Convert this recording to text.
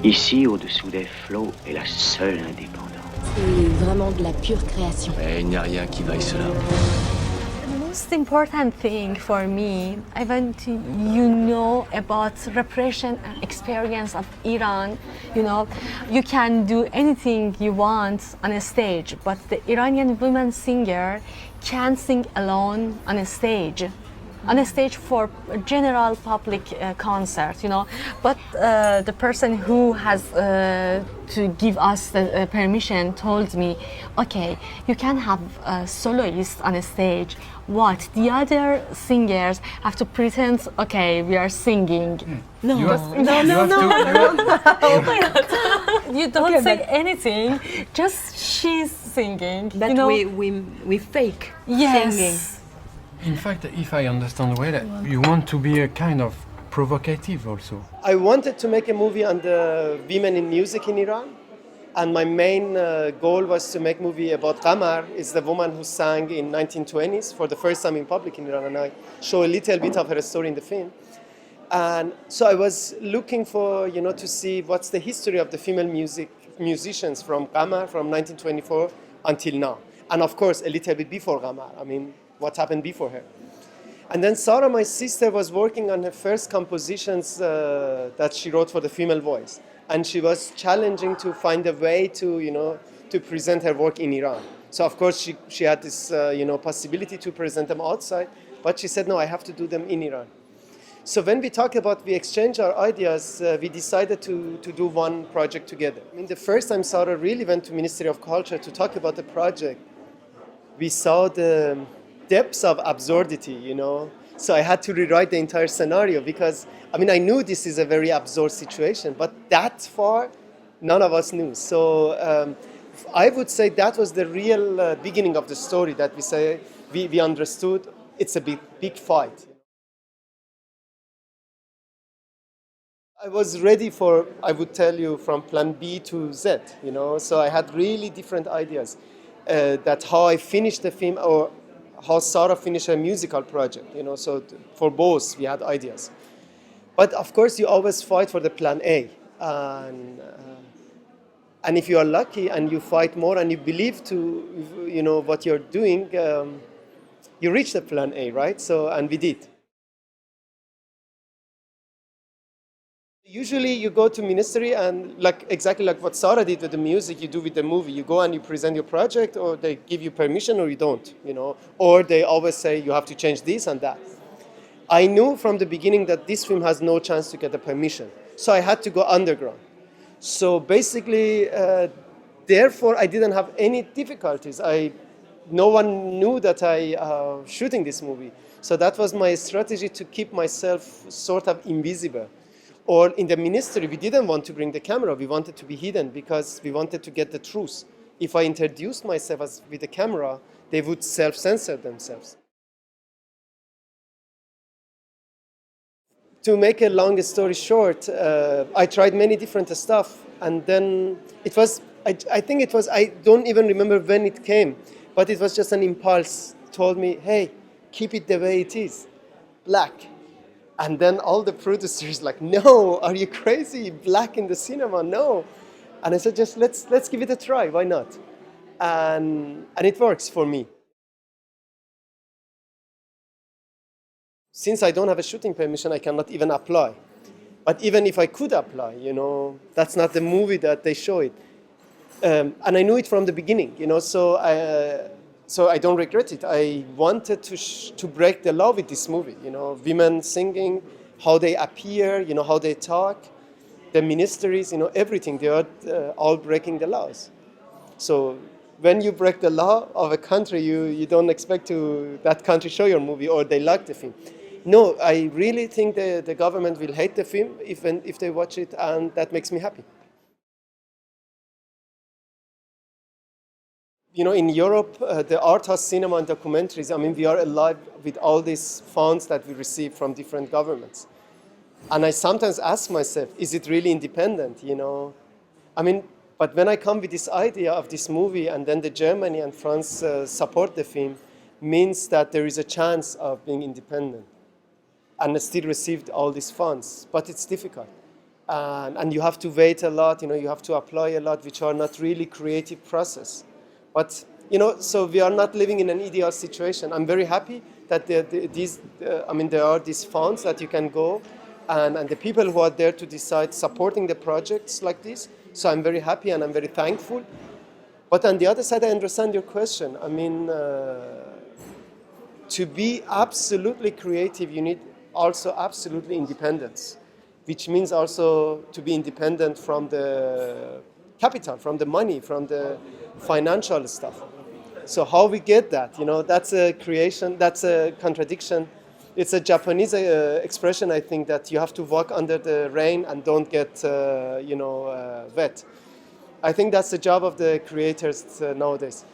Ici, au-dessous des flots, est la seule indépendance. C'est vraiment de la pure création. Et il n'y a rien qui vaille cela. The most important thing for me, I want to, about repression and experience of Iran. You can do anything you want on a stage, but the Iranian woman singer can't sing alone on a stage. On a stage for a general public concert, But the person who has to give us the permission told me, okay, you can have a soloist on a stage. What? The other singers have to pretend, okay, we are singing. No, You don't say anything, just she's singing. But we fake singing. In fact, if I understand well, you want to be a kind of provocative also. I wanted to make a movie on the women in music in Iran. And my main goal was to make a movie about Qamar, is the woman who sang in 1920s for the first time in public in Iran. And I show a little bit of her story in the film. And so I was looking for, to see what's the history of the female musicians from Qamar from 1924 until now. And of course, a little bit before Qamar. What happened before her. And then Sarah, my sister, was working on her first compositions that she wrote for the female voice. And she was challenging to find a way to present her work in Iran. So of course she had this, possibility to present them outside, but she said, no, I have to do them in Iran. So when we exchanged our ideas, we decided to do one project together. The first time Sarah really went to Ministry of Culture to talk about the project, we saw the depths of absurdity, So I had to rewrite the entire scenario because, I knew this is a very absurd situation, but that far, none of us knew. So I would say that was the real beginning of the story, that we understood it's a big fight. I was ready for, I would tell you, from plan B to Z, So I had really different ideas. That how I finished the film, or how Sarah finished her musical project, So for both, we had ideas. But of course, you always fight for the plan A. And if you are lucky and you fight more and you believe to, what you're doing, you reach the plan A, right? And we did. Usually you go to ministry and exactly like what Sarah did with the music, you do with the movie. You go and you present your project, or they give you permission or you don't, Or they always say you have to change this and that. I knew from the beginning that this film has no chance to get the permission. So I had to go underground. So basically, therefore, I didn't have any difficulties. No one knew that I shooting this movie. So that was my strategy, to keep myself sort of invisible. Or in the ministry, we didn't want to bring the camera. We wanted to be hidden because we wanted to get the truth. If I introduced myself with the camera, they would self-censor themselves. To make a long story short, I tried many different stuff. And then I don't even remember when it came, but it was just an impulse. Told me, hey, keep it the way it is, black. And then all the producers no, are you crazy? Black in the cinema, no. And I said, just let's give it a try, why not? And it works for me. Since I don't have a shooting permission, I cannot even apply. But even if I could apply, that's not the movie that they show it. And I knew it from the beginning, so I don't regret it. I wanted to break the law with this movie, women singing, how they appear, how they talk, the ministries, everything. They are all breaking the laws. So when you break the law of a country, you don't expect that country show your movie or they like the film. No, I really think the government will hate the film if they watch it, and that makes me happy. In Europe, the art house cinema and documentaries, we are alive with all these funds that we receive from different governments. And I sometimes ask myself, is it really independent, But when I come with this idea of this movie, and then the Germany and France support the film, means that there is a chance of being independent and still received all these funds. But it's difficult. and you have to wait a lot, you have to apply a lot, which are not really creative process. But, so we are not living in an ideal situation. I'm very happy that there are these funds that you can go, and the people who are there to decide supporting the projects like this. So I'm very happy and I'm very thankful. But on the other side, I understand your question. To be absolutely creative, you need also absolutely independence, which means also to be independent from the capital, from the money, from the financial stuff. So how we get that, that's a creation, that's a contradiction. It's a Japanese expression, I think, that you have to walk under the rain and don't get, wet. I think that's the job of the creators nowadays.